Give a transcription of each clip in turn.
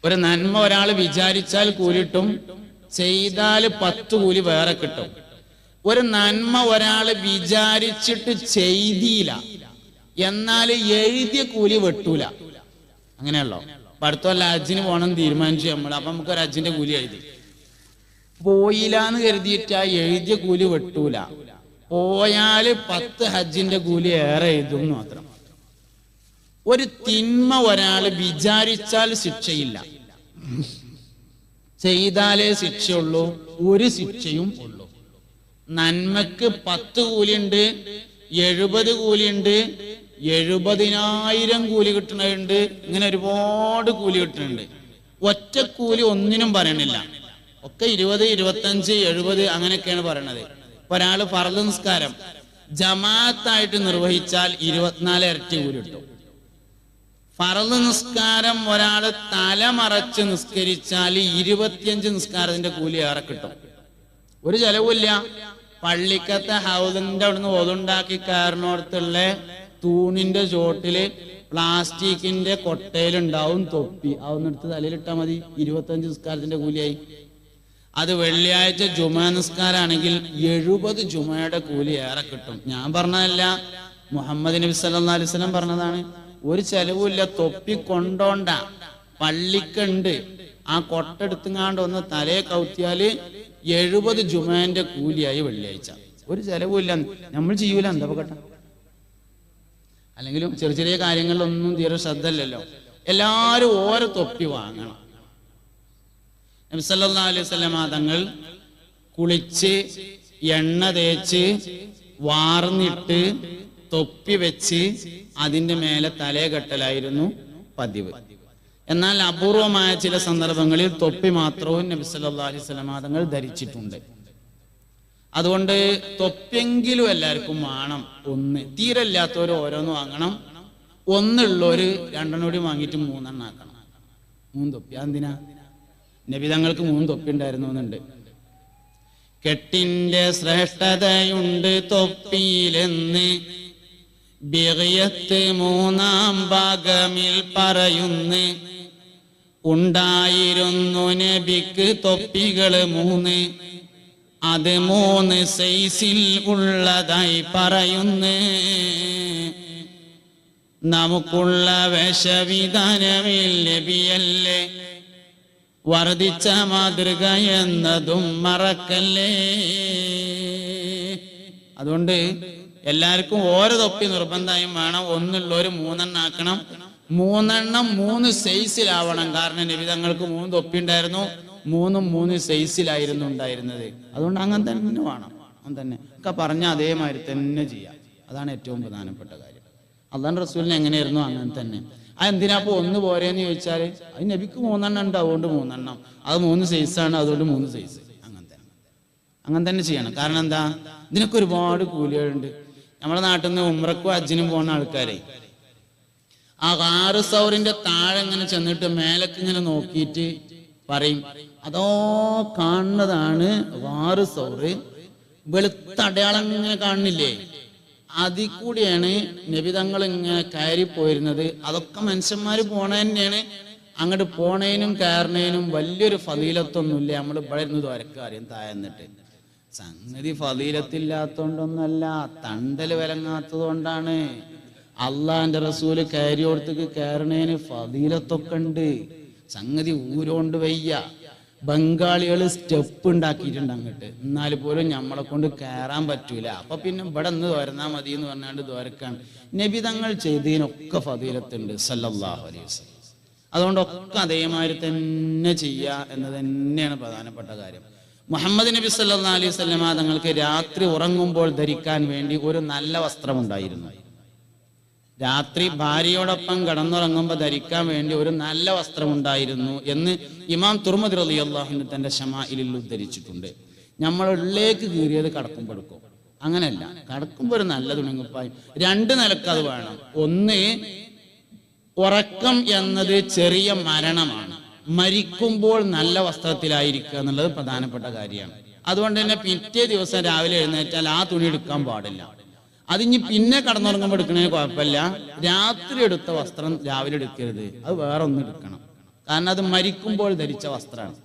ഒരു നന്മ ഒരാൾ വിചാരിച്ചാൽ കൂലി കിട്ടും, ചെയ്താൽ 10 കൂലി വേറെ കിട്ടും. ഒരു നന്മ ഒരാൾ വിചാരിച്ചിട്ട് ചെയ്തില്ല, എന്നാൽ എഴുതിയ കൂലി വെട്ടൂല. അങ്ങനെയല്ലോ. അപ്പൊ അടുത്തല്ല ഹജ്ജിന് പോകണം തീരുമാനിച്ചു നമ്മൾ. അപ്പൊ നമുക്കൊരു ഹജ്ജിന്റെ കൂലി എഴുതി പോയില്ലാന്ന് കരുതിയിട്ട് ആ എഴുതിയ കൂലി വെട്ടൂല. പോയാല് 10 ഹജ്ജിന്റെ കൂലി ഏറെ എഴുതും മാത്രം. ഒരു തിന്മ ഒരാൾ വിചാരിച്ചാൽ ശിക്ഷയില്ല, ചെയ്താലേ ശിക്ഷയുള്ളൂ, ഒരു ശിക്ഷയും ഉള്ളൂ. നന്മക്ക് 10 കൂലിയുണ്ട്, 70 കൂലിയുണ്ട്, 70,000 കൂലി കിട്ടുന്നുണ്ട്. ഇങ്ങനെ ഒരുപാട് കൂലി കിട്ടുന്നുണ്ട്. ഒറ്റ കൂലി ഒന്നിനും പറയണില്ല. ഒക്കെ 20, 25, 70 അങ്ങനെയൊക്കെയാണ് പറയണത്. ഇപ്പൊ ഒരാള് ഫർള് നിസ്കാരം ജമാഅത്തായിട്ട് നിർവഹിച്ചാൽ 24 ഇരട്ടി കൂലി കിട്ടും. ഫർള് നിസ്കാരം ഒരാള് തലമറച്ച് നിസ്കരിച്ചാൽ 25 നിസ്കാരത്തിന്റെ കൂലി ഏറെ കിട്ടും. ഒരു ചെലവില്ല. പള്ളിക്കത്തെ ഹൗദിന്റെ അവിടുന്ന് ഒതുണ്ടാക്കി കയറിനോടത്തുള്ള തൂണിന്റെ ചോട്ടില് പ്ലാസ്റ്റിക്കിന്റെ കൊട്ടയിലുണ്ടാവും തൊപ്പി. അതൊന്നെടുത്ത് തലയിലിട്ടാൽ മതി, 25 നിസ്കാരത്തിന്റെ കൂലിയായി. അത് വെള്ളിയാഴ്ച ജുമാ നിസ്കാരാണെങ്കിൽ 70 ജുമയുടെ കൂലി ഏറെ കിട്ടും. ഞാൻ പറഞ്ഞതല്ല, മുഹമ്മദ് നബി സല്ലല്ലാഹു അലൈഹി വസല്ലം പറഞ്ഞതാണ്. ഒരു ചെലവുമില്ല. തൊപ്പി കൊണ്ടോണ്ട, പള്ളിക്കുണ്ട്. ആ കൊട്ടെടുത്തുങ്ങാണ്ട് ഒന്ന് തലയെ കൗത്തിയാല് 70 ജുമാന്റെ കൂലിയായി വെള്ളിയാഴ്ച. ഒരു ചെലവുമില്ല. നമ്മൾ ചെയ്യൂല, എന്താ കേട്ട. അല്ലെങ്കിലും ചെറിയ ചെറിയ കാര്യങ്ങളിലൊന്നും തീരെ ശ്രദ്ധ ഇല്ലല്ലോ. എല്ലാരും ഓരോ തൊപ്പി വാങ്ങണം. നബി സല്ലല്ലാഹു അലൈഹി വസല്ലം തങ്ങൾ കുളിച്ച് എണ്ണ തേച്ച് വാർന്നിട്ട് തൊപ്പി വെച്ച് അതിന്റെ മേലെ തലയെ കെട്ടലായിരുന്നു പതിവ്. എന്നാൽ അപൂർവമായ ചില സന്ദർഭങ്ങളിൽ തൊപ്പി മാത്രവും നബി സല്ലല്ലാഹു അലൈഹി വസല്ലം തങ്ങൾ ധരിച്ചിട്ടുണ്ട്. അതുകൊണ്ട് തൊപ്പിയെങ്കിലും എല്ലാവർക്കും വേണം. ഒന്ന് തീരല്ലാത്തവർ ഓരോന്ന് വാങ്ങണം. ഒന്നുള്ളവര് 2 കൂടി വാങ്ങിയിട്ട് 3 ആക്കണം. 3 തൊപ്പി. എന്തിനാ? നബി തങ്ങൾക്ക് 3 തൊപ്പി ഉണ്ടായിരുന്നു എന്നുണ്ട്. കെട്ടിന്റെ ശ്രേഷ്ഠതയുണ്ട് തൊപ്പിയിലെന്ന് ബിഗയത്ത് 3-ാം ഭാഗമിൽ പറയുന്നു. ഉണ്ടായിരുന്നു നബിക്ക് തൊപ്പികൾ 3, അത് 3 സൈസിൽ ഉള്ളതായി പറയുന്നു. നമുക്കുള്ള വേഷവിധാനമിൽ നബിയല്ലേ വർദ്ധിച്ച മാതൃക എന്നതും മറക്കല്ലേ. അതുകൊണ്ട് എല്ലാവർക്കും ഓരോ തൊപ്പി നിർബന്ധമായും വേണം. ഒന്നുള്ളവര് 3 ആക്കണം. 3 സൈസിലാവണം. കാരണം നബി തങ്ങൾക്ക് 3 തൊപ്പി ഉണ്ടായിരുന്നു. 3 സൈസിലായിരുന്നു ഉണ്ടായിരുന്നത്. അതുകൊണ്ട് അങ്ങനെ തന്നെ വേണം. അങ്ങനെ തന്നെ ഒക്കെ പറഞ്ഞ അതേമാതിരി തന്നെ ചെയ്യാം. അതാണ് ഏറ്റവും പ്രധാനപ്പെട്ട കാര്യം. അള്ളാഹു റസൂലിന് എങ്ങനെയായിരുന്നു അങ്ങനെ തന്നെ. എന്തിനാ അപ്പൊ 1 പോരെന്ന് ചോദിച്ചാല് അത് നബിക്ക് 3 ഉണ്ട്, അതുകൊണ്ട് 3. അത് 3 സൈസാണ്, അതുകൊണ്ട് 3 സൈസ്. അങ്ങനെ തന്നെ ചെയ്യണം. കാരണം എന്താ? ഇതിനൊക്കെ ഒരുപാട് കൂലികളുണ്ട്. നമ്മുടെ നാട്ടിൽ നിന്ന് ഉംറക്കും ഹജ്ജിനും പോകുന്ന ആൾക്കാരെ ആ 6 സൗറിന്റെ താഴെ ഇങ്ങനെ ചെന്നിട്ട് മേലക്ക് ഇങ്ങനെ നോക്കിയിട്ട് പറയും, അതോ കാണുന്നതാണ് 6 സൗറ്, വെളുത്ത അടയാളം ഇങ്ങനെ കാണുന്നില്ലേ, അതിൽ കൂടിയാണ് നബി തങ്ങൾ ഇങ്ങനെ കയറി പോയിരുന്നത്. അതൊക്കെ മനുഷ്യന്മാര് പോണ തന്നെയാണ്. അങ്ങോട്ട് പോണേനും കയറുന്നതിനും വലിയൊരു ഫളീലത്തൊന്നുമില്ല. നമ്മൾ ഇവിടെ ഇരുന്ന് ദ്വാരക്കാര്യം താഴ്ന്നിട്ട് സംഗതി ഫളീലത്തില്ലാത്തോണ്ടൊന്നല്ല, തണ്ടല് വിലങ്ങാത്തത് കൊണ്ടാണ്. അള്ളാന്റെ റസൂല് കയറിയോടത്തേക്ക് കയറണേന് ഫളീലത്തൊക്കെ ഉണ്ട്. സംഗതി ഊരോണ്ട് വയ്യ. ബംഗാളികള് സ്റ്റെപ്പ് ഉണ്ടാക്കിയിട്ടുണ്ട് അങ്ങോട്ട്, എന്നാൽ പോലും നമ്മളെ കൊണ്ട് കയറാൻ പറ്റൂല. അപ്പൊ പിന്നെ ഇവിടെ നിന്ന് തോരന്നാ മതി എന്ന് പറഞ്ഞാണ്ട് ദ്വാരക്കാണ്. നബി തങ്ങൾ ചെയ്തതിനൊക്കെ ഫളീലത്തുണ്ട് സല്ലല്ലാഹു അലൈഹി വസല്ലം. അതുകൊണ്ടൊക്കെ അതേമാതിരി തന്നെ ചെയ്യുക എന്നത് തന്നെയാണ് പ്രധാനപ്പെട്ട കാര്യം. മുഹമ്മദ് നബി സല്ലല്ലാഹു അലൈഹി വസല്ലം തങ്ങൾക്ക് രാത്രി ഉറങ്ങുമ്പോൾ ധരിക്കാൻ വേണ്ടി ഒരു നല്ല വസ്ത്രമുണ്ടായിരുന്നു. രാത്രി ഭാര്യയോടൊപ്പം കിടന്നുറങ്ങുമ്പോൾ ധരിക്കാൻ വേണ്ടി ഒരു നല്ല വസ്ത്രമുണ്ടായിരുന്നു എന്ന് ഇമാം തുർമുദി റളിയല്ലാഹു അൻഹു തന്റെ ശമാഇലിൽ ഉദ്ധരിച്ചിട്ടുണ്ട്. നമ്മൾ ഉള്ളിലേക്ക് കീറിയത് കടക്കുമ്പോഴെടുക്കും. അങ്ങനെയല്ല, കടക്കുമ്പോൾ ഒരു നല്ല തുണിങ്ങുപ്പായി. 2 നിലക്ക് അത് വേണം. ഒന്ന്, ഉറക്കം എന്നത് ചെറിയ മരണമാണ്. മരിക്കുമ്പോൾ നല്ല വസ്ത്രത്തിലായിരിക്കുക എന്നുള്ളത് പ്രധാനപ്പെട്ട കാര്യമാണ്. അതുകൊണ്ട് തന്നെ പിറ്റേ ദിവസം രാവിലെ എഴുന്നേറ്റാൽ ആ തുണി എടുക്കാൻ പാടില്ല. അതിഞ്ഞ് പിന്നെ കടന്നുറങ്ങുമ്പോൾ എടുക്കണേ കുഴപ്പമില്ല. രാത്രി എടുത്ത വസ്ത്രം രാവിലെ എടുക്കരുത്, അത് വേറെ ഒന്ന് എടുക്കണം. കാരണം അത് മരിക്കുമ്പോൾ ധരിച്ച വസ്ത്രമാണ്.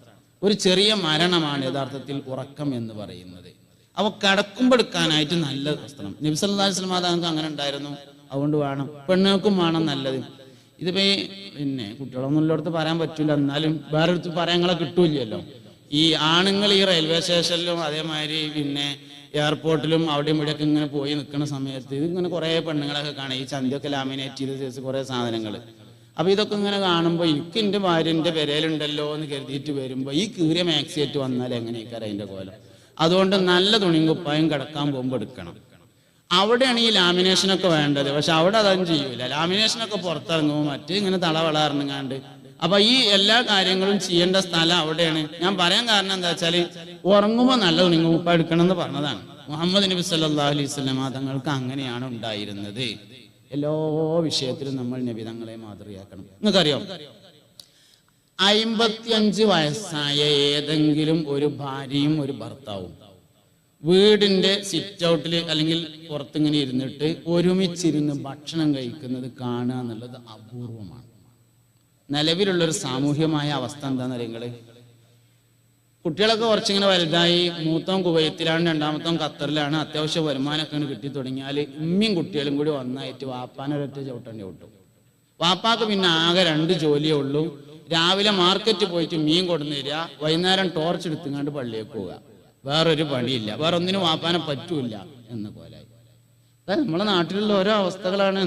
ഒരു ചെറിയ മരണമാണ് യഥാർത്ഥത്തിൽ ഉറക്കം എന്ന് പറയുന്നത്. അവ കടക്കുമ്പോൾ എടുക്കാനായിട്ട് നല്ല വസ്ത്രം. നബി സല്ലല്ലാഹു അലൈഹി വസല്ലം തങ്ങൾക്ക് അങ്ങനെ ഉണ്ടായിരുന്നു. അതുകൊണ്ട് വേണം, പെണ്ണുങ്ങൾക്കും വേണം നല്ലത്. ഇതിപ്പോ പിന്നെ കുട്ടികളൊന്നും ഉള്ളിടത്ത് പറയാൻ പറ്റൂല, എന്നാലും വേറെ അടുത്ത് പറയാങ്ങളെ കിട്ടൂല്ലല്ലോ. ഈ ആണുങ്ങൾ ഈ റെയിൽവേ സ്റ്റേഷനിലും അതേമാതിരി പിന്നെ എയർപോർട്ടിലും അവിടെയും ഇവിടെയൊക്കെ ഇങ്ങനെ പോയി നിൽക്കുന്ന സമയത്ത് ഇതിങ്ങനെ കുറേ പെണ്ണുങ്ങളൊക്കെ കാണാം. ഈ ചന്തിയൊക്കെ ലാമിനേറ്റ് ചെയ്ത് ചേർത്ത് കുറേ സാധനങ്ങൾ. അപ്പൊ ഇതൊക്കെ ഇങ്ങനെ കാണുമ്പോൾ എനിക്ക് എൻ്റെ ഭാര്യൻ്റെ പെരയിലുണ്ടല്ലോ എന്ന് കരുതിയിട്ട് വരുമ്പോൾ ഈ കീറിയ മാക്സിയേറ്റ് വന്നാൽ എങ്ങനെയൊക്കെ അതിൻ്റെ കോലം. അതുകൊണ്ട് നല്ല തുണിയും കുപ്പായും കിടക്കാൻ പോകുമ്പോൾ എടുക്കണം. അവിടെയാണ് ഈ ലാമിനേഷനൊക്കെ വേണ്ടത്. പക്ഷെ അവിടെ അതൊന്നും ചെയ്യൂല. ലാമിനേഷനൊക്കെ പുറത്തിറങ്ങുമ്പോൾ മറ്റേ ഇങ്ങനെ തളവളറിഞ്ഞാണ്ട്. അപ്പൊ ഈ എല്ലാ കാര്യങ്ങളും ചെയ്യേണ്ട സ്ഥലം അവിടെയാണ്. ഞാൻ പറയാൻ കാരണം എന്താ വെച്ചാല് ഉറങ്ങുമ്പോൾ നല്ല തുണിയും കുപ്പായം എടുക്കണം എന്ന് പറഞ്ഞതാണ്. മുഹമ്മദ് നബി സല്ലല്ലാഹു അലൈഹി വസല്ലം തങ്ങൾക്ക് അങ്ങനെയാണ് ഉണ്ടായിരുന്നത്. എല്ലാ വിഷയത്തിലും നമ്മൾ നബി തങ്ങളെ മാതൃകയാക്കണം. നിങ്ങൾക്കറിയാം, 55 വയസ്സായ ഏതെങ്കിലും ഒരു ഭാര്യയും ഒരു ഭർത്താവും വീടിന്റെ സിറ്റ് ഔട്ടിൽ അല്ലെങ്കിൽ പുറത്തിങ്ങനെ ഇരുന്നിട്ട് ഒരുമിച്ചിരുന്ന് ഭക്ഷണം കഴിക്കുന്നത് കാണുക എന്നുള്ളത് അപൂർവമാണ്. നിലവിലുള്ളൊരു സാമൂഹ്യമായ അവസ്ഥ എന്താണെന്ന് അറിയുന്നത്, കുട്ടികളൊക്കെ കുറച്ചിങ്ങനെ വലുതായി. മൂത്തവും കുവൈത്തിലാണ്, രണ്ടാമത്തവും ഖത്തറിലാണ്. അത്യാവശ്യം വരുമാനമൊക്കെ കിട്ടി തുടങ്ങിയാൽ ഉമ്മയും കുട്ടികളും കൂടി ഒന്നായിട്ട് വാപ്പാനൊരൊറ്റ ചവിട്ടേണ്ടി വിട്ടു. വാപ്പാക്ക് പിന്നെ ആകെ 2 ജോലിയേ ഉള്ളൂ. രാവിലെ മാർക്കറ്റ് പോയിട്ട് മീൻ കൊണ്ടുവന്ന് തരിക, വൈകുന്നേരം ടോർച്ച് എടുത്തുകൊണ്ട് പള്ളിയേക്ക് പോവുക. വേറൊരു പണിയില്ല, വേറെ ഒന്നിനും വാപ്പാനെ പറ്റൂല എന്ന പോലായി. നമ്മളെ നാട്ടിലുള്ള ഓരോ അവസ്ഥകളാണ്.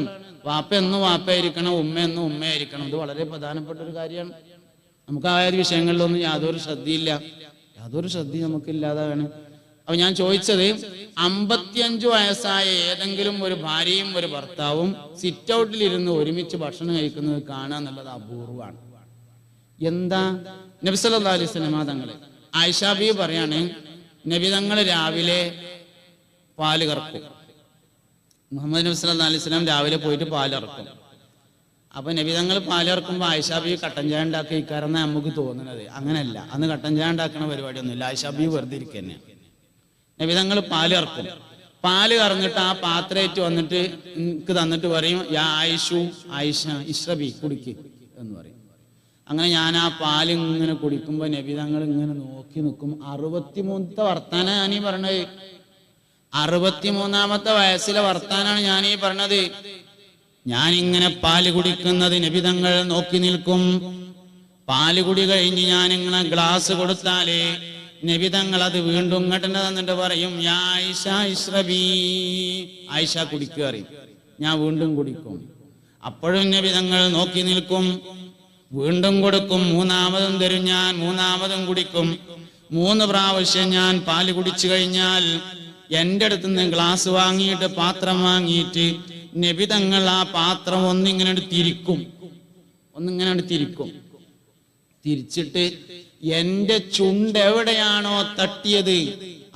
വാപ്പ എന്നും വാപ്പയായിരിക്കണം, ഉമ്മ എന്നും ഉമ്മയായിരിക്കണം. ഇത് വളരെ പ്രധാനപ്പെട്ട ഒരു കാര്യമാണ്. നമുക്ക് ആ ഒരു വിഷയങ്ങളിലൊന്നും യാതൊരു ശ്രദ്ധയില്ല, യാതൊരു ശ്രദ്ധയും നമുക്കില്ലാതാണ്. അപ്പൊ ഞാൻ ചോദിച്ചത്, 55 വയസ്സായ ഏതെങ്കിലും ഒരു ഭാര്യയും ഒരു ഭർത്താവും സിറ്റ് ഔട്ടിലിരുന്ന് ഒരുമിച്ച് ഭക്ഷണം കഴിക്കുന്നത് കാണുക എന്നുള്ളത് അപൂർവമാണ്. എന്താ? നബി സല്ലല്ലാഹു അലൈഹി വസല്ലം തങ്ങള്, ആയിഷ ബീവി പറയാണ്, നബി തങ്ങൾ രാവിലെ പാല് കറക്കും. മുഹമ്മദ് നബി സല്ലല്ലാഹു അലൈഹി വസല്ലം രാവിലെ പോയിട്ട് പാലിറക്കും. അപ്പൊ നബി തങ്ങൾ പാലിറക്കുമ്പോൾ ആയിഷ ബീവി കട്ടൻ ചായ ഉണ്ടാക്കി ഇക്കാരെന്നാ നമുക്ക് തോന്നുന്നത്. അങ്ങനെയല്ല, അന്ന് കട്ടൻ ചായ ഉണ്ടാക്കുന്ന പരിപാടിയൊന്നുമില്ല. ആയിഷ ബീവി വെറുതെ ഇരിക്കുക. നബി തങ്ങൾ പാലിറക്കും. പാല് കറന്നിട്ട് ആ പാത്രേറ്റ് വന്നിട്ട് എനിക്ക് തന്നിട്ട് പറയും, യാ ആയിഷു, ആയിഷ ഇശ്റബി, കുടിക്ക് എന്ന് പറയും. അങ്ങനെ ഞാൻ ആ പാല് ഇങ്ങനെ കുടിക്കുമ്പോ നബി തങ്ങൾ ഇങ്ങനെ നോക്കി നിൽക്കും. 63ാമത്തെ വർത്താന ഞാനീ പറഞ്ഞത്. 63ാമത്തെ വയസ്സിലെ വർത്താനാണ് ഞാനീ പറഞ്ഞത്. ഞാനിങ്ങനെ പാല് കുടിക്കുന്നത് നബി തങ്ങൾ നോക്കി നിൽക്കും. പാല് കുടി കഴിഞ്ഞ് ഞാനിങ്ങനെ ഗ്ലാസ് കൊടുത്താല് നബി തങ്ങൾ അത് വീണ്ടും ഇങ്ങോട്ട് തന്നിട്ട് പറയും, യാ ആയിഷ ഇശ്റബി, ആയിഷ കുടിക്കുക അറിയും. ഞാൻ വീണ്ടും കുടിക്കും. അപ്പോഴും നബി തങ്ങൾ നോക്കി നിൽക്കും. വീണ്ടും കൊടുക്കും. 3ാമതും തരും ഞാൻ, 3ാമതും കുടിക്കും. 3 പ്രാവശ്യം ഞാൻ പാല് കുടിച്ചു കഴിഞ്ഞാൽ എൻ്റെ അടുത്ത് നിന്ന് ഗ്ലാസ് വാങ്ങിയിട്ട് പാത്രം വാങ്ങിയിട്ട് നബി തങ്ങൾ ആ പാത്രം ഒന്നിങ്ങനെ തിരിക്കും. തിരിച്ചിട്ട് എൻ്റെ ചുണ്ട് എവിടെയാണോ തട്ടിയത്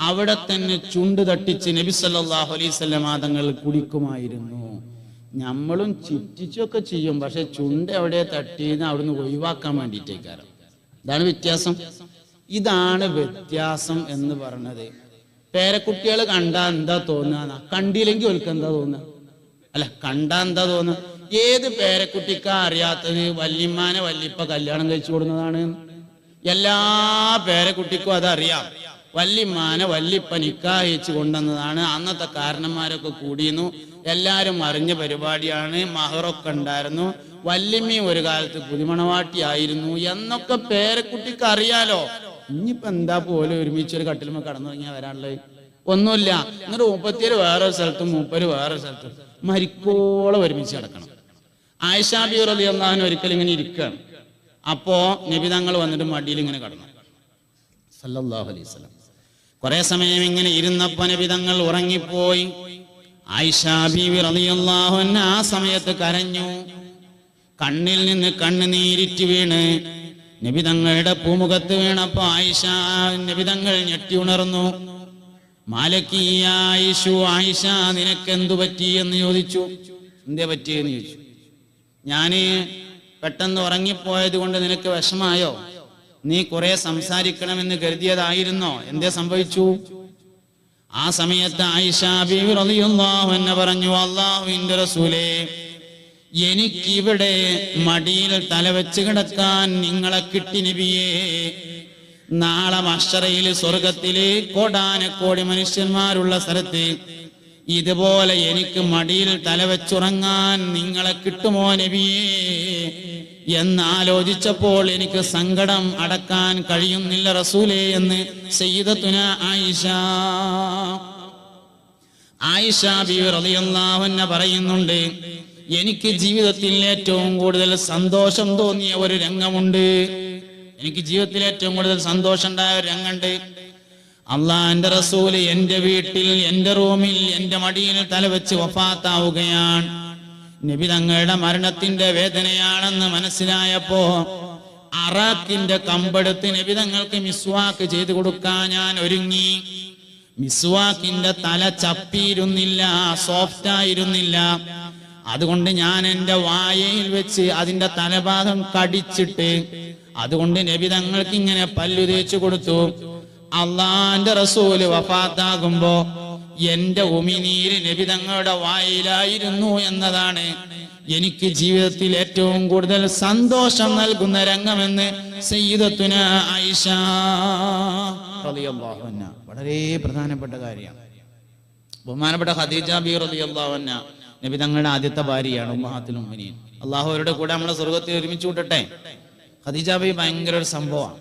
അവിടെ തന്നെ ചുണ്ട് തട്ടിച്ച് നബി സല്ലല്ലാഹു അലൈഹി വസല്ലം തങ്ങൾ കുടിക്കുമായിരുന്നു. നമ്മളും ചിറ്റിച്ചൊക്കെ ചെയ്യും, പക്ഷെ ചുണ്ട് എവിടെ തട്ടിയെന്ന് അവിടുന്ന് ഒഴിവാക്കാൻ വേണ്ടിയിട്ടേക്കാരം. ഇതാണ് വ്യത്യാസം. ഇതാണ് വ്യത്യാസം എന്ന് പറഞ്ഞത്. പേരക്കുട്ടികൾ കണ്ടാ എന്താ തോന്നുക? കണ്ടില്ലെങ്കിൽ ഓൽക്ക് എന്താ തോന്നുക? അല്ല, കണ്ടാ എന്താ തോന്നുക? ഏത് പേരക്കുട്ടിക്കാ അറിയാത്തത് വല്യമ്മാനെ വല്യപ്പ കല്യാണം കഴിച്ചു കൊടുക്കുന്നതാണ്? എല്ലാ പേരക്കുട്ടിക്കും അതറിയാം. വല്യമ്മാനെ വല്യപ്പ നിക്കാഹ് കഴിച്ചു കൊണ്ടുവന്നതാണ്. അന്നത്തെ കാരണന്മാരൊക്കെ കൂടിയിരുന്നു, എല്ലാരും അറിഞ്ഞ പരിപാടിയാണ്. മഹറൊക്കെ ഉണ്ടായിരുന്നു. വല്യമ്മയും ഒരു കാലത്ത് പുതുമണവാട്ടിയായിരുന്നു എന്നൊക്കെ പേരക്കുട്ടിക്ക് അറിയാലോ. ഇനിയിപ്പോ എന്താ പോലെ ഒരുമിച്ചൊരു കട്ടിലുമ കടന്നു തുടങ്ങിയാൽ വരാനുള്ളത്? ഒന്നുമില്ല. എന്നിട്ട് 37 വേറൊരു സ്ഥലത്തും 30 വേറൊരു സ്ഥലത്തും മരിക്കോളം ഒരുമിച്ച് കിടക്കണം. ആയിഷ ബീവി റളിയല്ലാഹു അൻഹ ഒരിക്കലും ഇങ്ങനെ ഇരിക്കുകയാണ്. അപ്പോ നബി തങ്ങൾ വന്നിട്ട് മടിയിൽ ഇങ്ങനെ കടന്നു സല്ലല്ലാഹു അലൈഹി വസല്ലം. കുറെ സമയം ഇങ്ങനെ ഇരുന്നപ്പോ നബി തങ്ങൾ ഉറങ്ങിപ്പോയി. ആയിഷ ബീവി റളിയല്ലാഹു അൻഹ ആ സമയത്ത് കരഞ്ഞു. കണ്ണിൽ നിന്ന് കണ്ണുനീരിറ്റ് വീണ് നബി തങ്ങളുടെ പൂമുഖത്ത് വീണപ്പോ ആയിഷ നബി തങ്ങൾ ഞെട്ടി ഉണർന്നു. മാലക്കി ആയിഷു, ആയിഷ നിനക്ക് എന്തു പറ്റി എന്ന് ചോദിച്ചു. എന്തേ പറ്റിയെന്ന് ചോദിച്ചു. ഞാന് പെട്ടെന്ന് ഉറങ്ങിപ്പോയത് കൊണ്ട് നിനക്ക് വിഷമായോ? നീ കുറെ സംസാരിക്കണമെന്ന് കരുതിയതായിരുന്നോ? എന്തേ സംഭവിച്ചു? ആ സമയത്ത് ആയിഷ ബീവി റളിയല്ലാഹു അൻഹ പറഞ്ഞു, അല്ലാഹുവിന്റെ റസൂലേ, എനിക്കിവിടെ മടിയിൽ തലവെച്ച് കിടക്കാൻ നിങ്ങളെ കിട്ടി നബിയേ. നാളെ മഹ്ശറയിൽ സ്വർഗത്തില് കോടാനക്കോടി മനുഷ്യന്മാരുള്ള സ്ഥലത്ത് ഇതുപോലെ എനിക്ക് മടിയിൽ തലവെച്ചുറങ്ങാൻ നിങ്ങളെ കിട്ടുമോ നബിയേ എന്നാലോചിച്ചപ്പോൾ എനിക്ക് സങ്കടം അടക്കാൻ കഴിയുന്നില്ല റസൂലേ എന്ന് സയ്യിദത്തുന ആയിഷ ബീവി റളിയല്ലാഹു അൻഹ പറയുന്നുണ്ട്. എനിക്ക് ജീവിതത്തിൽ ഏറ്റവും കൂടുതൽ സന്തോഷം തോന്നിയ ഒരു രംഗമുണ്ട്. എനിക്ക് ജീവിതത്തിൽ ഏറ്റവും കൂടുതൽ സന്തോഷം ഉണ്ടായ ഒരു രംഗമുണ്ട്. അള്ളാന്റെ റസൂല് എന്റെ വീട്ടിൽ, എന്റെ റൂമിൽ, എന്റെ മടിയിൽ തലവെച്ച് വഫാത്താവുകയാണ്. നബി തങ്ങളുടെ മരണത്തിന്റെ വേദനയാണെന്ന് മനസ്സിലായപ്പോ അറാഖിന്റെ കമ്പെടുത്ത് നബി തങ്ങൾക്ക് മിസ്വാക്ക് ചെയ്തു കൊടുക്കാൻ ഞാൻ ഒരുങ്ങി. മിസ്വാക്കിന്റെ തല ചപ്പിയിരുന്നില്ല, സോഫ്റ്റ് ആയിരുന്നില്ല. അതുകൊണ്ട് ഞാൻ എന്റെ വായയിൽ വെച്ച് അതിന്റെ തലഭാഗം കടിച്ചിട്ട് അതുകൊണ്ട് നബി തങ്ങൾക്ക് ഇങ്ങനെ പല്ലു തേച്ചു കൊടുത്തു. അള്ളാന്റെ റസൂല് വഫാത്താകുമ്പോ എന്റെ ഉമിനീര് നബി തങ്ങളുടെ വായിലായിരുന്നു എന്നതാണ് എനിക്ക് ജീവിതത്തിൽ ഏറ്റവും കൂടുതൽ സന്തോഷം നൽകുന്ന രംഗമെന്ന് സയ്യിദത്തുന ആയിഷ റളിയല്ലാഹു അൻഹ. വളരെ പ്രധാനപ്പെട്ട കാര്യമാണ്. ബഹുമാനപ്പെട്ട ഖദീജ ബീവി റളിയല്ലാഹു അൻഹ നബി തങ്ങളുടെ ആദ്യത്തെ ഭാര്യയാണ്, ഉമ്മഹാത്തുൽ മുഅ്മിനീൻ. അള്ളാഹു അവരുടെ കൂടെ നമ്മളെ സ്വർഗത്തിൽ ഒരുമിച്ച് വിട്ടട്ടെ. ഖദീജ ബീവി ഭയങ്കര ഒരു സംഭവമാണ്.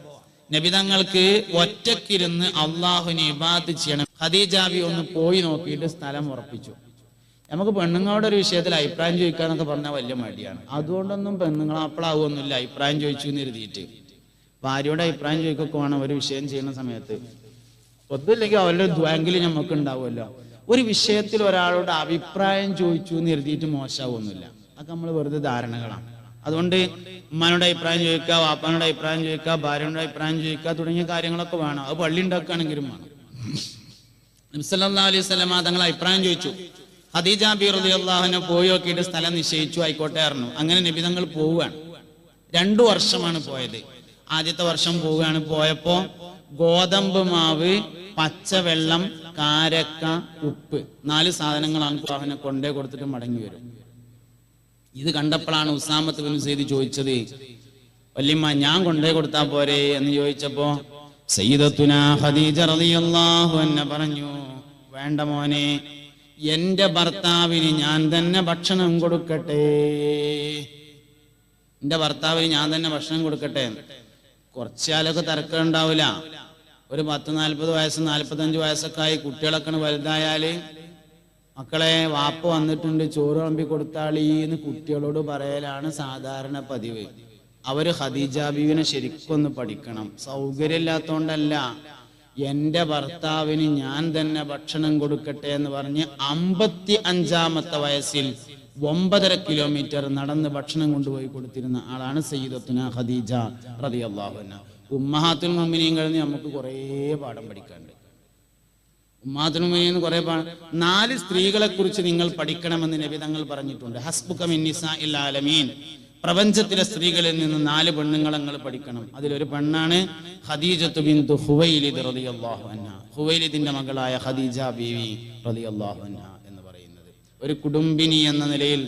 നബി തങ്ങൾക്ക് ഒറ്റക്കിരുന്ന് അള്ളാഹുവിനെ ഇബാദത്ത് ചെയ്യണം. ഖദീജ ബീവി ഒന്ന് പോയി നോക്കിയിട്ട് സ്ഥലം ഉറപ്പിച്ചു. നമുക്ക് പെണ്ണുങ്ങളുടെ ഒരു വിഷയത്തിൽ അഭിപ്രായം ചോദിക്കാന്നൊക്കെ പറഞ്ഞാൽ വലിയ മടിയാണ്. അതുകൊണ്ടൊന്നും പെണ്ണുങ്ങൾ അപ്പളാവുമൊന്നുമില്ല അഭിപ്രായം ചോദിച്ചു എന്ന് എഴുതിയിട്ട്. ഭാര്യയുടെ അഭിപ്രായം ചോദിക്കൊക്കെ വേണം ഒരു വിഷയം ചെയ്യുന്ന സമയത്ത്. ഒന്നുമില്ലെങ്കിൽ അവരുടെ ദ്വാങ്കിൽ നമുക്ക് ഉണ്ടാവുമല്ലോ. ഒരു വിഷയത്തിൽ ഒരാളോട് അഭിപ്രായം ചോദിച്ചു എന്ന് എഴുതിയിട്ട് മോശമാവൊന്നുമില്ല. അതൊക്കെ നമ്മൾ വെറുതെ ധാരണകളാണ്. അതുകൊണ്ട് ഉമ്മാനോട് അഭിപ്രായം ചോദിക്കുക, വാപ്പാനോട് അഭിപ്രായം ചോദിക്കുക, ഭാര്യയോട് അഭിപ്രായം ചോദിക്കുക തുടങ്ങിയ കാര്യങ്ങളൊക്കെ വേണം. അത് പള്ളി ഉണ്ടാക്കുകയാണെങ്കിലും വേണം. നബി സല്ലല്ലാഹു അലൈഹി വസല്ലം തങ്ങൾ അഭിപ്രായം ചോദിച്ചു. ഖദീജ ബീവി റളിയല്ലാഹു അൻഹ പോയി നോക്കിയിട്ട് സ്ഥലം നിശ്ചയിച്ചു. ആയിക്കോട്ടെ പറഞ്ഞു. അങ്ങനെ നബി തങ്ങൾ പോവുകയാണ്. 2 വർഷമാണ് പോയത്. ആദ്യത്തെ വർഷം പോവുകയാണ്. പോയപ്പോ ഗോതമ്പ് മാവ്, പച്ചവെള്ളം, കാരക്ക, ഉപ്പ്, 4 സാധനങ്ങളാണ് അവനെ കൊണ്ടേ കൊടുത്തിട്ട് മടങ്ങി വരും. ഇത് കണ്ടപ്പോഴാണ് ഉസാമത്ത് ബിൻ സയ്യിദ് ചോദിച്ചത്, വല്യമ്മ ഞാൻ കൊണ്ടേ കൊടുത്താ പോരെ എന്ന് ചോദിച്ചപ്പോ സയ്യിദത്തുന ഖദീജ റളിയല്ലാഹു അൻഹ പറഞ്ഞു, വേണ്ട മോനെ, എന്റെ ഭർത്താവിന് ഞാൻ തന്നെ ഭക്ഷണം കൊടുക്കട്ടെ. എന്റെ ഭർത്താവിന് ഞാൻ തന്നെ ഭക്ഷണം കൊടുക്കട്ടെ. കുറച്ചാലൊക്കെ തർക്കം ഉണ്ടാവില്ല. ഒരു 10-40 വയസ്സ് 45 വയസ്സൊക്കെ ആയി കുട്ടികളൊക്കെ വലുതായാല് മക്കളെ വാപ്പ വന്നിട്ടുണ്ട് ചോറ് വിളമ്പി കൊടുത്താളീന്ന് കുട്ടികളോട് പറയലാണ് സാധാരണ പതിവ്. അവര് ഖദീജ ബീവിനെ ശരിക്കൊന്ന് പഠിക്കണം. സൗകര്യമില്ലാത്തോണ്ടല്ല, എന്റെ ഭർത്താവിന് ഞാൻ തന്നെ ഭക്ഷണം കൊടുക്കട്ടെ എന്ന് പറഞ്ഞ് 55-ാമത്തെ വയസ്സിൽ 9.5 കിലോമീറ്റർ നടന്ന് ഭക്ഷണം കൊണ്ടുപോയി കൊടുത്തിരുന്ന ആളാണ് സയ്യിദത്തുന ഖദീജ റളിയല്ലാഹു അൻഹ. ഉമ്മഹാത്തുൽ മുഅ്മിനീങ്ങളിൽ നിന്ന് നമുക്ക് കുറേ പാഠം പഠിക്കാനുണ്ട്. ഉമ്മഹാത്തുൽ മുഅ്മിനീൻ കുറേ 4 സ്ത്രീകളെ കുറിച്ച് നിങ്ങൾ പഠിക്കണമെന്ന് നബി തങ്ങൾ പറഞ്ഞിട്ടുണ്ട്. ഹസ്ബുക മിൻ നിസാഇൽ ആലമീൻ, പ്രപഞ്ചത്തിലെ സ്ത്രീകളിൽ നിന്ന് 4 പെണ്ണുങ്ങളെ നിങ്ങൾ പഠിക്കണം. അതിലൊരു പെണ്ണാണ് ഖദീജത്തു ബിൻതു ഖുവൈലിദ് റളിയല്ലാഹു അൻഹ. ഖുവൈലിദിന്റെ മകളായ ഖദീജ ബീവി റളിയല്ലാഹു അൻഹ എന്ന് പറയുന്നത് ഒരു കുടുംബിനി എന്ന നിലയിൽ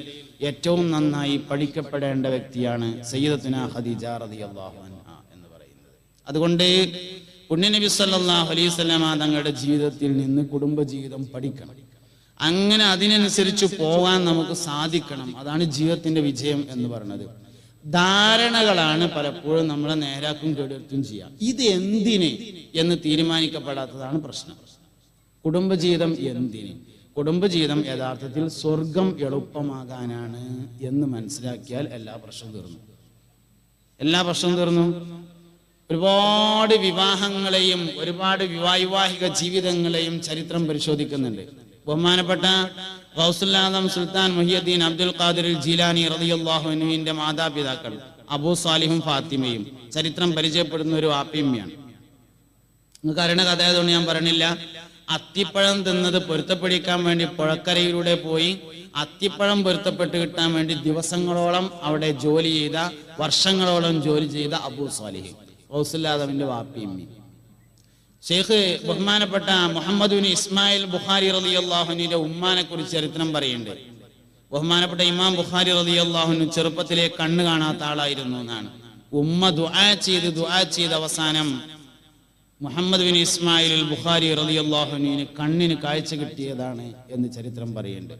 ഏറ്റവും നന്നായി പഠിക്കപ്പെടേണ്ട വ്യക്തിയാണ് സയ്യിദത്തുന ഖദീജ റളിയല്ലാഹു അൻഹ എന്ന് പറയുന്നത്. അതുകൊണ്ട് പുണ്യനബി സല്ലല്ലാഹു അലൈഹി വസല്ലം തങ്ങളുടെ ജീവിതത്തിൽ നിന്ന് കുടുംബജീവിതം പഠിക്കണം. അങ്ങനെ അതിനനുസരിച്ച് പോകാൻ നമുക്ക് സാധിക്കണം. അതാണ് ജീവിതത്തിന്റെ വിജയം എന്ന് പറയുന്നത്. ധാരണകളാണ് പലപ്പോഴും നമ്മളെ നേരാക്കും കേടുവരുത്തും ചെയ്യുക. ഇത് എന്തിന് എന്ന് തീരുമാനിക്കപ്പെടാത്തതാണ് പ്രശ്നം. കുടുംബജീവിതം എന്തിന്? കുടുംബജീവിതം യഥാർത്ഥത്തിൽ സ്വർഗം എളുപ്പമാകാനാണ് എന്ന് മനസ്സിലാക്കിയാൽ എല്ലാ പ്രശ്നവും തീർന്നു. എല്ലാ പ്രശ്നവും തീർന്നു. ഒരുപാട് വിവാഹങ്ങളെയും ഒരുപാട് വൈവാഹിക ജീവിതങ്ങളെയും ചരിത്രം പരിശോധിക്കുന്നുണ്ട്. ബഹുമാനപ്പെട്ട ഗൗസുൽ ആദം സുൽത്താൻ മുഹിയുദ്ദീൻ അബ്ദുൽ ഖാദിർ ജീലാനി റളിയല്ലാഹു അൻഹുവിന്റെ മാതാപിതാക്കൾ അബൂ സാലിഹും ഫാത്തിമയും ചരിത്രം പരിചയപ്പെടുന്ന ഒരു ആപ്പിയമ്മയാണ്. നിങ്ങൾക്ക് അറിയണ കഥ ആയതുകൊണ്ട് ഞാൻ പറഞ്ഞില്ല. അത്തിപ്പഴം തിന്നത് പൊരുത്തപ്പെടിക്കാൻ വേണ്ടി പുഴക്കരയിലൂടെ പോയി അത്തിപ്പഴം പൊരുത്തപ്പെട്ട് കിട്ടാൻ വേണ്ടി ദിവസങ്ങളോളം അവിടെ ജോലി ചെയ്ത, വർഷങ്ങളോളം ജോലി ചെയ്ത അബൂ സാലിഹ് ഗൗസുൽ ആദമിന്റെ വാപ്പിയമ്മി. ഷെയ്ഖ് ബഹുമാനപ്പെട്ട മുഹമ്മദ് ബിൻ ഇസ്മായിൽ ബുഖാരി റളിയല്ലാഹു അൻഹുവിന്റെ ഉമ്മാനെ കുറിച്ച് ചരിത്രം പറയുന്നുണ്ട്. ബഹുമാനപ്പെട്ട ഇമാം ബുഖാരി റളിയല്ലാഹു അൻഹു ചെറുപ്പത്തിലെ കണ്ണ് കാണാത്ത ആളായിരുന്നു എന്നാണ്. ഉമ്മ ദുആ ചെയ്ത് അവസാനം മുഹമ്മദ് ബിൻ ഇസ്മായിൽ ബുഖാരി റളിയല്ലാഹു അൻഹുവിന് കണ്ണിന് കാഴ്ച കിട്ടിയതാണ് എന്ന് ചരിത്രം പറയുന്നുണ്ട്.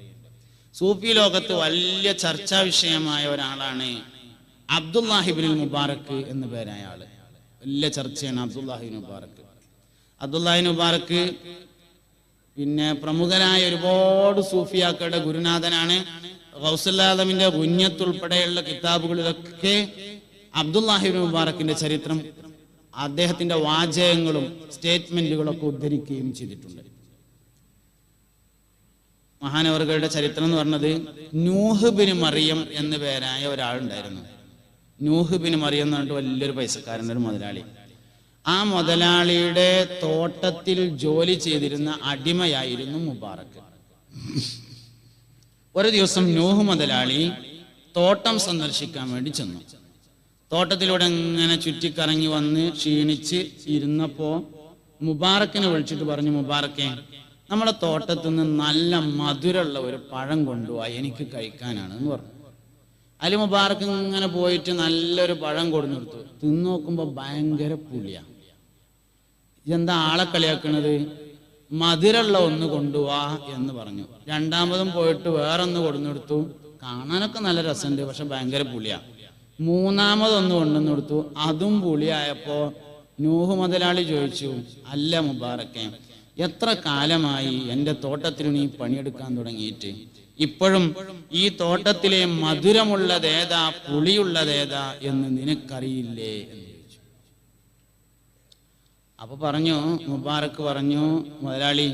സൂഫി ലോകത്ത് വലിയ ചർച്ചാ വിഷയമായ ഒരാളാണ് അബ്ദുല്ലാഹിബ്നുൽ മുബാറക് എന്ന പേരായ ആള്. വലിയ ചർച്ചയാണ് അബ്ദുല്ലാഹിബ്നുൽ മുബാറക്. അബ്ദുല്ലാഹിബ്നുൽ മുബാറക് പിന്നെ പ്രമുഖരായ ഒരുപാട് സൂഫിയാക്കളുടെ ഗുരുനാഥനാണ്. ഗൗസുൽ ആദമിന്റെ ഗുഞ്ഞത്തുൾപ്പെടെയുള്ള കിതാബുകളിലൊക്കെ അബ്ദുല്ലാഹിബ്നുൽ മുബാറക്കിന്റെ ചരിത്രം, അദ്ദേഹത്തിന്റെ വാചകങ്ങളും സ്റ്റേറ്റ്മെന്റുകളൊക്കെ ഉദ്ധരിക്കുകയും ചെയ്തിട്ടുണ്ട്. മഹാനവറുകളുടെ ചരിത്രം എന്ന് പറഞ്ഞത് നൂഹ് ബിൻ മറിയം എന്ന പേരായ ഒരാളുണ്ടായിരുന്നു. നൂഹ് ബിൻ മറിയം എന്ന് പറഞ്ഞിട്ട് വലിയൊരു പൈസക്കാരൻ്റെ ഒരു മുതലാളി. ആ മുതലാളിയുടെ തോട്ടത്തിൽ ജോലി ചെയ്തിരുന്ന അടിമയായിരുന്നു മുബാറക്. ഒരു ദിവസം നൂഹ് മുതലാളി തോട്ടം സന്ദർശിക്കാൻ വേണ്ടി ചെന്നു. തോട്ടത്തിലൂടെ ഇങ്ങനെ ചുറ്റിക്കറങ്ങി വന്ന് ക്ഷീണിച്ച് ഇരുന്നപ്പോ മുബാറക്കിനെ വിളിച്ചിട്ട് പറഞ്ഞു, മുബാറക്കെ, നമ്മളെ തോട്ടത്തിൽ നിന്ന് നല്ല മധുരമുള്ള ഒരു പഴം കൊണ്ടുപോവാ, എനിക്ക് കഴിക്കാനാണ് എന്ന് പറഞ്ഞു. അതിൽ മുബാറക്ക് ഇങ്ങനെ പോയിട്ട് നല്ലൊരു പഴം കൊടുത്തു. തിന്നു നോക്കുമ്പോ ഭയങ്കര പുളിയാ. ഇതെന്താ ആളെ കളിയാക്കണത്? മധുരമുള്ള ഒന്ന് കൊണ്ടുപോവാ എന്ന് പറഞ്ഞു. രണ്ടാമതും പോയിട്ട് വേറൊന്ന് കൊടുത്തു. കാണാനൊക്കെ നല്ല രസമുണ്ട്, പക്ഷെ ഭയങ്കര പുളിയാ. മൂന്നാമതൊന്ന് കൊണ്ടുവന്നെടുത്തു, അതും പുളിയായപ്പോ നൂഹ് മുതലാളി ചോദിച്ചു, അല്ല മുബാറക്കെ, എത്ര കാലമായി എൻ്റെ തോട്ടത്തിൽ നീ പണിയെടുക്കാൻ തുടങ്ങിയിട്ട്? ഇപ്പോഴും ഈ തോട്ടത്തിലെ മധുരമുള്ളതേതാ പുളിയുള്ളതേതാ എന്ന് നിനക്കറിയില്ലേ എന്ന് ചോദിച്ചു. അപ്പൊ പറഞ്ഞു, മുബാറക്ക് പറഞ്ഞു, മുതലാളി,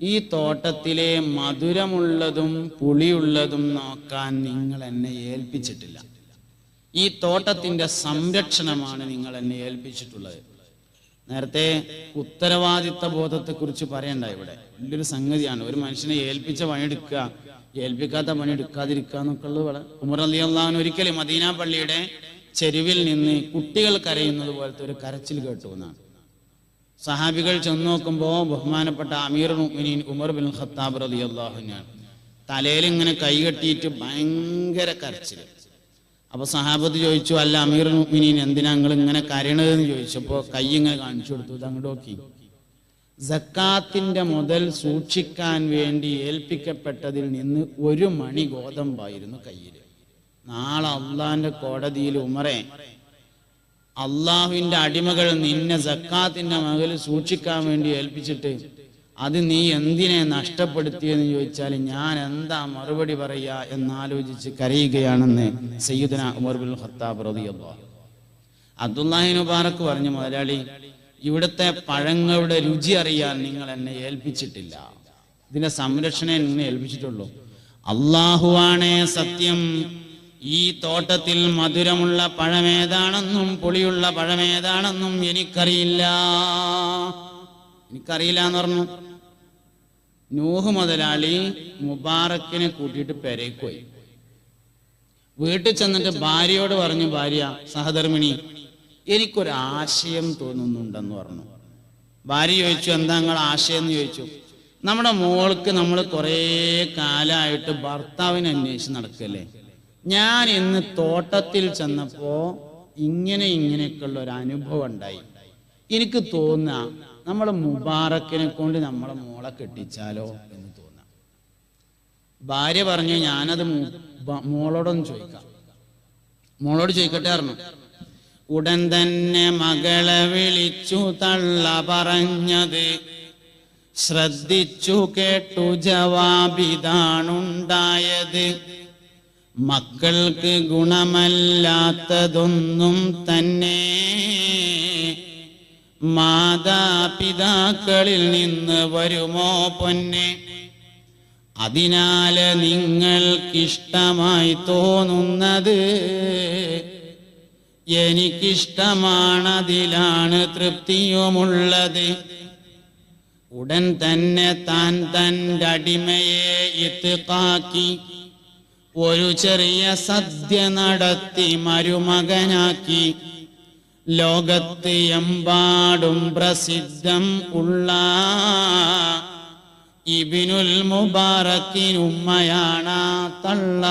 ഈ തോട്ടത്തിലെ മധുരമുള്ളതും പുളിയുള്ളതും നോക്കാൻ നിങ്ങൾ എന്നെ ഏൽപ്പിച്ചിട്ടില്ല. ഈ തോട്ടത്തിന്റെ സംരക്ഷണമാണ് നിങ്ങൾ എന്നെ ഏൽപ്പിച്ചിട്ടുള്ളത്. നേരത്തെ ഉത്തരവാദിത്ത ബോധത്തെക്കുറിച്ച് പറയണ്ട. ഇവിടെ വലിയൊരു സംഗതിയാണ്. ഒരു മനുഷ്യനെ ഏൽപ്പിച്ച പണിയെടുക്കുക, ഏൽപ്പിക്കാത്ത പണി എടുക്കാതിരിക്കുക എന്നൊക്കെ ഉള്ളത്. ഉമർ റളിയല്ലാഹു അൻഹു ഒരിക്കലും മദീന പള്ളിയുടെ ചെരുവിൽ നിന്ന് കുട്ടികൾ കരയുന്നത് പോലത്തെ ഒരു കരച്ചിൽ കേട്ടു എന്നാണ്. സഹാബികൾ ചെന്ന് നോക്കുമ്പോൾ ബഹുമാനപ്പെട്ട അമീറുൽ മുഅ്മിനീൻ ഉമർ ബിൻ ഖത്താബ് റളിയല്ലാഹു അൻഹു തലയിൽ ഇങ്ങനെ കൈകെട്ടിയിട്ട് ഭയങ്കര കരച്ചിൽ. അപ്പൊ സഹാബത്ത് ചോദിച്ചു, അല്ല അമീറുൽ മുഅ്മിനീൻ, എന്തിനാ നിങ്ങൾ ഇങ്ങനെ കരയണതെന്ന് ചോദിച്ചപ്പോ കൈ ഇങ്ങനെ കാണിച്ചു കൊടുത്തു. ഇത് അങ്ങോട്ട് നോക്കി. സക്കാത്തിന്റെ മുതൽ സൂക്ഷിക്കാൻ വേണ്ടി ഏൽപ്പിക്കപ്പെട്ടതിൽ നിന്ന് 1 മണി ഗോതമ്പായിരുന്നു കയ്യിൽ. നാളെ അള്ളാന്റെ കോടതിയിൽ, ഉമറെ, അള്ളാഹുവിന്റെ അടിമകൾ നിന്നെ സക്കാത്തിന്റെ മകൾ സൂക്ഷിക്കാൻ വേണ്ടി ഏൽപ്പിച്ചിട്ട് അത് നീ എന്തിനെ നഷ്ടപ്പെടുത്തിയെന്ന് ചോദിച്ചാൽ ഞാൻ എന്താ മറുപടി പറയാ എന്നാലോചിച്ച് കരയുകയാണെന്ന് സയ്യിദുനാ ഉമർ ബിൻ ഖത്താബ് റളിയല്ലാഹു അൻഹു. അബ്ദുല്ലാഹി മുബാറക് പറഞ്ഞു, മുതലാളി, ഇവിടുത്തെ പഴങ്ങളുടെ രുചി അറിയാൻ നിങ്ങൾ എന്നെ ഏൽപ്പിച്ചിട്ടില്ല. ഇതിന്റെ സംരക്ഷണം എന്നെ ഏൽപ്പിച്ചിട്ടുള്ളൂ. അള്ളാഹുവാണേ സത്യം, ഈ തോട്ടത്തിൽ മധുരമുള്ള പഴമേതാണെന്നും പുളിയുള്ള പഴമേതാണെന്നും എനിക്കറിയില്ല എന്ന് പറഞ്ഞു. നൂഹ് മുതലാളി മുബാറക്കിനെ കൂട്ടിയിട്ട് പെരേക്ക് പോയി. വീട്ടിൽ ചെന്നിട്ട് ഭാര്യയോട് പറഞ്ഞു, ഭാര്യ സഹധർമ്മിണി, എനിക്കൊരാശയം തോന്നുന്നുണ്ടെന്ന് പറഞ്ഞു. ഭാര്യ ചോദിച്ചു, എന്താ നിങ്ങൾ ആശയം എന്ന് ചോദിച്ചു. നമ്മുടെ മോൾക്ക് നമ്മൾ കുറേ കാലമായിട്ട് ഭർത്താവിനെ അന്വേഷിച്ച് നടക്കല്ലേ, ഞാൻ ഇന്ന് തോട്ടത്തിൽ ചെന്നപ്പോ ഇങ്ങനെയൊക്കെയുള്ള ഒരു അനുഭവം ഉണ്ടായി. എനിക്ക് തോന്നുക നമ്മളെ മുബാറക്കിനെ കൊണ്ട് നമ്മളെ മോളെ കെട്ടിച്ചാലോ എന്ന് തോന്നാം. ഭാര്യ പറഞ്ഞു, ഞാനത് മോളോടൊന്ന് ചോദിക്കാം. മോളോട് ചോദിക്കട്ടെ പറഞ്ഞു. ഉടൻ തന്നെ മകളെ വിളിച്ചു തള്ള പറഞ്ഞത് ശ്രദ്ധിച്ചു കേട്ടു, ജവാബിതാണുണ്ടായത്. മക്കൾക്ക് ഗുണമല്ലാത്തതൊന്നും തന്നെ മാതാപിതാക്കളിൽ നിന്ന് വരുമോ പൊന്നെ? അതിനാൽ നിങ്ങൾക്കിഷ്ടമായി തോന്നുന്നത് എനിക്കിഷ്ടമാണതിലാണ് തൃപ്തിയുമുള്ളത്. ഉടൻ തന്നെ താൻ തൻ്റെ അടിമയെ ഇത്ഖാക്കി ഒരു ചെറിയ സദ്യ നടത്തി മരുമകനാക്കി ലോകത്ത് എമ്പാടും പ്രസിദ്ധം ഉള്ള ഇബ്നുൽ മുബാറക്കിനുമ്മയാണ് തള്ള